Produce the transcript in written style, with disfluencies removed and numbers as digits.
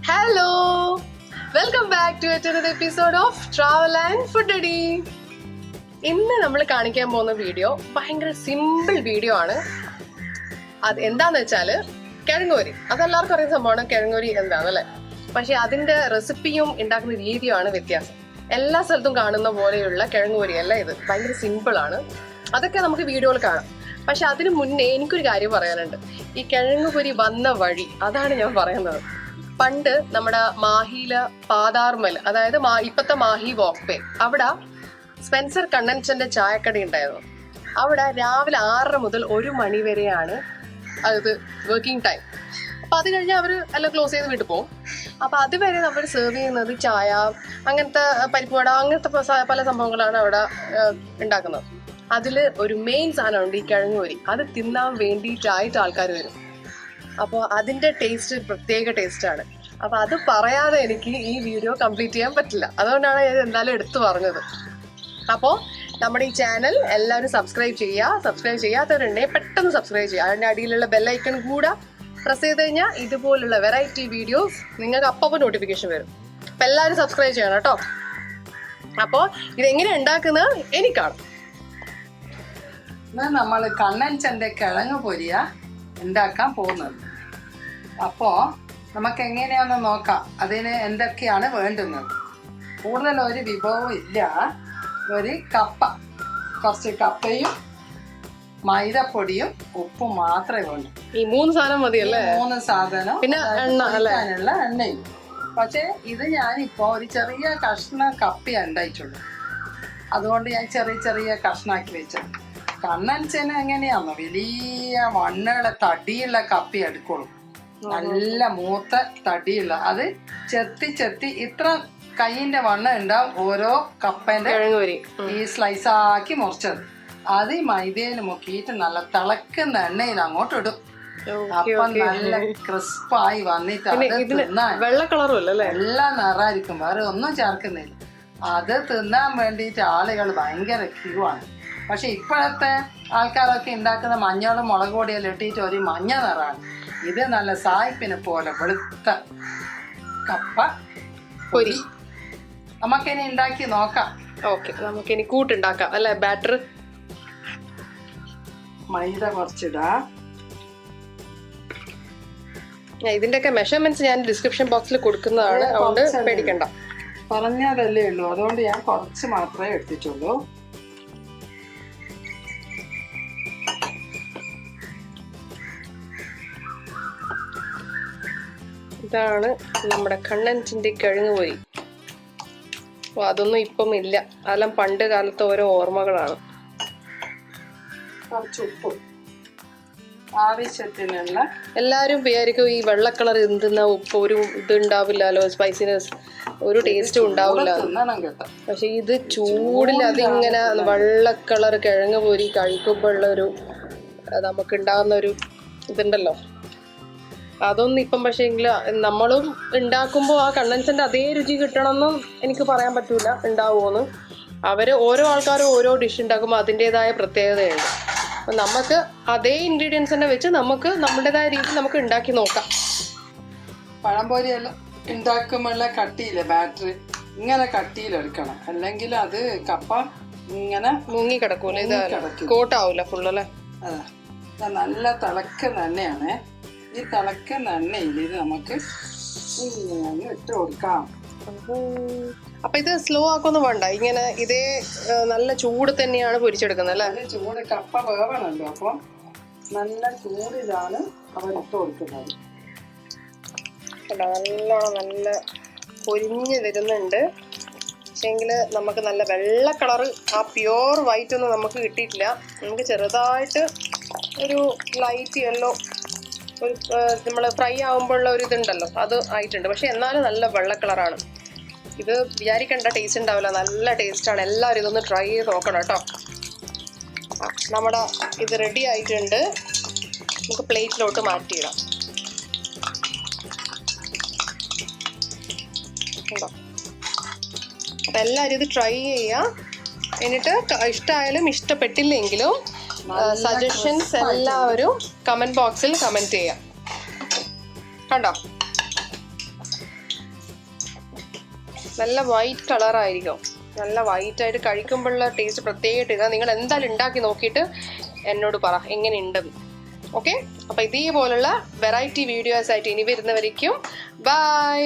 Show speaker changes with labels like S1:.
S1: Hello! Welcome back to another episode of Travel and Food Daddy. ഇന്ന് നമ്മൾ കാണിക്കാൻ പോകുന്ന വീഡിയോ ഭയങ്കര സിമ്പിൾ വീഡിയോ ആണ്. അത് എന്താന്ന് വെച്ചാൽ കിഴങ്ങുപൊരി. അതെല്ലാവർക്കും അറിയുന്ന സംഭവമാണ് കിഴങ്ങുപൊരി എന്താണല്ലേ. പക്ഷെ അതിന്റെ റെസിപ്പിയും ഉണ്ടാക്കുന്ന രീതിയുമാണ് വ്യത്യാസം. എല്ലാ സ്ഥലത്തും കാണുന്ന പോലെയുള്ള കിഴങ്ങുപൊരി അല്ല ഇത്. ഭയങ്കര സിമ്പിൾ ആണ്. അതൊക്കെ നമുക്ക് വീഡിയോയിൽ കാണാം. പക്ഷെ അതിന് മുന്നേ എനിക്കൊരു കാര്യം പറയാനുണ്ട്. ഈ കിഴങ്ങുപൊരി വന്ന വഴി അതാണ് ഞാൻ പറയുന്നത്. പണ്ട് നമ്മുടെ മാഹിയിലെ പാതാർമൽ, അതായത് ഇപ്പത്തെ മാഹി വാക്ക് വേ, അവിടെ സ്പെൻസർ കണ്ണൻചന്റെ ചായക്കട ഉണ്ടായിരുന്നു. അവിടെ രാവിലെ 6:30 മുതൽ 1 മണി വരെയാണ് അത് വർക്കിംഗ് ടൈം. അപ്പൊ അത് കഴിഞ്ഞ് അവർ എല്ലാം ക്ലോസ് ചെയ്ത് വിട്ടു പോകും. അപ്പൊ അതുവരെ നമ്മൾ സെർവ് ചെയ്യുന്നത് ചായ, അങ്ങനത്തെ പരിപ്പുവട, അങ്ങനത്തെ പല സംഭവങ്ങളാണ് അവിടെ ഉണ്ടാക്കുന്നത്. അതിൽ ഒരു മെയിൻ സാധനമുണ്ട് ഈ കിഴങ്ങുപൊരി. അത് തിന്നാൻ വേണ്ടിയിട്ടായിട്ട് ആൾക്കാർ വരും. അപ്പോൾ അതിന്റെ ടേസ്റ്റ് പ്രത്യേക ടേസ്റ്റാണ്. അപ്പൊ അത് പറയാതെ എനിക്ക് ഈ വീഡിയോ കംപ്ലീറ്റ് ചെയ്യാൻ പറ്റില്ല. അതുകൊണ്ടാണ് ഞാൻ എന്തായാലും എടുത്തു പറഞ്ഞത്. അപ്പോൾ നമ്മുടെ ഈ ചാനൽ എല്ലാവരും സബ്സ്ക്രൈബ് ചെയ്യുക. സബ്സ്ക്രൈബ് ചെയ്യാത്തവരുണ്ടെങ്കിൽ പെട്ടെന്ന് സബ്സ്ക്രൈബ് ചെയ്യുക. അതിൻ്റെ അടിയിലുള്ള ബെല്ലൈക്കൺ കൂടെ പ്രസ് ചെയ്ത് കഴിഞ്ഞാൽ ഇതുപോലുള്ള വെറൈറ്റി വീഡിയോസ് നിങ്ങൾക്ക് അപ്പം നോട്ടിഫിക്കേഷൻ വരും. അപ്പം എല്ലാവരും സബ്സ്ക്രൈബ് ചെയ്യണം കേട്ടോ. അപ്പോൾ ഇതെങ്ങനെ ഉണ്ടാക്കുന്നത് എനിക്കാണ്.
S2: നമ്മൾ കണ്ണൻചന്റെ കിഴങ്ങ് പൊരിയ ഉണ്ടാക്കാൻ പോകുന്നത്. അപ്പോൾ നമുക്ക് എങ്ങനെയാണെന്ന് നോക്കാം. അതിന് എന്തൊക്കെയാണ് വേണ്ടുന്നത്. കൂടുതൽ ഒരു വിഭവം ഇല്ല. ഒരു കപ്പ, കുറച്ച് കപ്പയും മൈദപ്പൊടിയും ഉപ്പും മാത്രമേ വേണ്ടൂ.
S1: ഈ 3 സാധനം മതിയല്ലേ?
S2: 3 സാധനം,
S1: പിന്നെ
S2: എണ്ണ എണ്ണയും. പക്ഷേ ഇത് ഞാനിപ്പോൾ ഒരു ചെറിയ കഷ്ണം കപ്പ ഉണ്ടായിട്ടുള്ളൂ. അതുകൊണ്ട് ഞാൻ ചെറിയ ചെറിയ കഷ്ണാക്കി വെച്ചത്. കണ്ണൻചന് എങ്ങനെയാണോ വലിയ വണ്ണുള്ള തടിയുള്ള കപ്പി എടുക്കുള്ളൂ. നല്ല മൂത്ത തടിയുള്ള അത് ചെത്തി ഇത്ര കൈയിന്റെ വണ്ണ ഉണ്ടാവും ഓരോ കപ്പന്റെ ഈ സ്ലൈസ് ആക്കി മുറിച്ചത്. അത് ഈ മൈദയിൽ മുക്കിയിട്ട് നല്ല തിളക്കുന്ന എണ്ണയിൽ അങ്ങോട്ട് ഇടും. അപ്പൊ നല്ല ക്രിസ്പായി വന്നിട്ട് അത് തിന്നാൻ
S1: വെള്ള കളറും അല്ലേ,
S2: എല്ലാം നിറായിരിക്കും, വേറെ ഒന്നും ചേർക്കുന്നില്ല. അത് തിന്നാൻ വേണ്ടിയിട്ട് ആളുകൾ ഭയങ്കര ക്യൂ ആണ്. പക്ഷെ ഇപ്പോഴത്തെ ആൾക്കാരൊക്കെ ഉണ്ടാക്കുന്ന മഞ്ഞളും മുളക് പൊടിയെല്ലാം ഇട്ടിട്ട് ഒരു മഞ്ഞ നിറാണ്. ഇത് നല്ല സായിപ്പിനെ പോലെ വെളുത്ത കപ്പ പൊരി. നമുക്കിനി ഉണ്ടാക്കി നോക്കാം.
S1: ഓക്കെ, നമുക്കിനി കൂട്ടുണ്ടാക്കാം അല്ലെ. ബാറ്റർ
S2: മൈദ കുറച്ചിടാം.
S1: ഇതിന്റെയൊക്കെ മെഷർമെന്റ്സ് ഞാൻ ഡിസ്ക്രിപ്ഷൻ ബോക്സിൽ കൊടുക്കുന്നതാണ്, അതുകൊണ്ട് പേടിക്കണ്ട.
S2: പറഞ്ഞതല്ലേ ഉള്ളൂ, അതുകൊണ്ട് ഞാൻ കുറച്ച് മാത്രമേ എടുത്തിട്ടുള്ളൂ.
S1: ഇതാണ് നമ്മുടെ കണ്ണൻചന്റെ കിഴങ്ങുപൊരി. അതൊന്നും ഇപ്പം ഇല്ല, അതെല്ലാം പണ്ട് കാലത്തെ ഓരോ ഓർമ്മകളാണ്.
S2: കുറച്ച് ഉപ്പ് ആവശ്യത്തിനുള്ള.
S1: എല്ലാവരും വിചാരിക്കും ഈ വെള്ള കളർ എന്തെന്നാ ഉപ്പ്, ഒരു ഇത് ഉണ്ടാവില്ലല്ലോ, സ്പൈസിനെസ്, ഒരു ടേസ്റ്റും ഉണ്ടാവില്ല. പക്ഷെ ഇത് ചൂടിൽ അതിങ്ങനെ വെള്ള കളർ കിഴങ്ങ് പൊരി കഴിക്കുമ്പോഴുള്ള ഒരു നമുക്ക് ഉണ്ടാകുന്ന ഒരു ഇതുണ്ടല്ലോ, അതൊന്നും ഇപ്പം പക്ഷേ എങ്കിൽ നമ്മളും ഉണ്ടാക്കുമ്പോൾ ആ കണ്ണൻചന്റെ അതേ രുചി കിട്ടണമെന്നും എനിക്ക് പറയാൻ പറ്റൂല ഉണ്ടാവുമെന്ന്. ഓരോ ആൾക്കാരും ഓരോ ഡിഷ് ഉണ്ടാക്കുമ്പോൾ അതിൻ്റെതായ പ്രത്യേകതയുണ്ട്. അപ്പം നമുക്ക് അതേ ഇൻഗ്രീഡിയൻസ് തന്നെ വെച്ച് നമുക്ക് നമ്മുടേതായ രീതിയിൽ നമുക്ക് ഉണ്ടാക്കി നോക്കാം.
S2: പഴംപൊരിയെല്ലാം ഉണ്ടാക്കുമ്പോഴുള്ള കട്ടിയില്ല ബാറ്ററി ഇങ്ങനെ കട്ടിയിലെടുക്കണം, അല്ലെങ്കിൽ അത് കപ്പ ഇങ്ങനെ
S1: മുങ്ങി കിടക്കൂല, ഇത് കോട്ടാവൂല ഫുള്ളല്ലേ.
S2: അതാ നല്ല തിളക്കുന്ന എണ്ണയാണ്. ഈ തിളക്കുന്ന എണ്ണയിൽ ഇത് നമുക്ക് ഇങ്ങനെ ഇട്ട് കൊടുക്കാം.
S1: അപ്പൊ ഇത് സ്ലോ ആക്കൊന്നും വേണ്ട, ഇങ്ങനെ ഇതേ നല്ല ചൂട് തന്നെയാണ് പൊരിച്ചെടുക്കുന്നത് അല്ലേ?
S2: ചൂട് കപ്പ വേവണല്ലോ, അപ്പൊ നല്ല ചൂടിലാണ് അവർ ഇട്ട് കൊടുക്കുന്നത്.
S1: നല്ലോണം നല്ല പൊരിഞ്ഞ് വരുന്നുണ്ട്. പക്ഷേങ്കിൽ നമുക്ക് നല്ല വെള്ള കളറ്, ആ പ്യുവർ വൈറ്റ് ഒന്നും നമുക്ക് കിട്ടിയിട്ടില്ല. നമുക്ക് ചെറുതായിട്ട് ഒരു ലൈറ്റ് യെല്ലോ, ഒരു നമ്മൾ ഫ്രൈ ആകുമ്പോഴുള്ള ഒരു ഇതുണ്ടല്ലോ, അത് ആയിട്ടുണ്ട്. പക്ഷെ എന്നാലും നല്ല വെള്ള കളറാണ്. ഇത് വിചാരിക്കേണ്ട ടേസ്റ്റ് ഉണ്ടാവില്ല, നല്ല ടേസ്റ്റാണ്. എല്ലാവരും ഇതൊന്ന് ട്രൈ ചെയ്ത് നോക്കണം കേട്ടോ. നമ്മുടെ ഇത് റെഡി ആയിട്ടുണ്ട്. നമുക്ക് പ്ലേറ്റിലോട്ട് മാറ്റിയിടാം. കേട്ടോ, അപ്പം എല്ലാവരും ഇത് ട്രൈ ചെയ്യുക. എന്നിട്ട് ഇഷ്ടമായാലും ഇഷ്ടപ്പെട്ടില്ലെങ്കിലും സജഷൻസ് എല്ലാവരും കമന്റ് ബോക്സിൽ കമന്റ് ചെയ്യാം. കണ്ടോ, നല്ല വൈറ്റ് കളറായിരിക്കും. നല്ല വൈറ്റായിട്ട് കഴിക്കുമ്പോഴുള്ള ടേസ്റ്റ് പ്രത്യേക ടേസ്റ്റ്. നിങ്ങൾ എന്തായാലും ഉണ്ടാക്കി നോക്കിയിട്ട് എന്നോട് പറ എങ്ങനെയുണ്ടെന്ന്. ഓക്കെ, അപ്പോൾ ഇതേപോലുള്ള വെറൈറ്റി വീഡിയോസ് ആയിട്ട് ഇനി വരുന്നവരേക്കും ബൈ.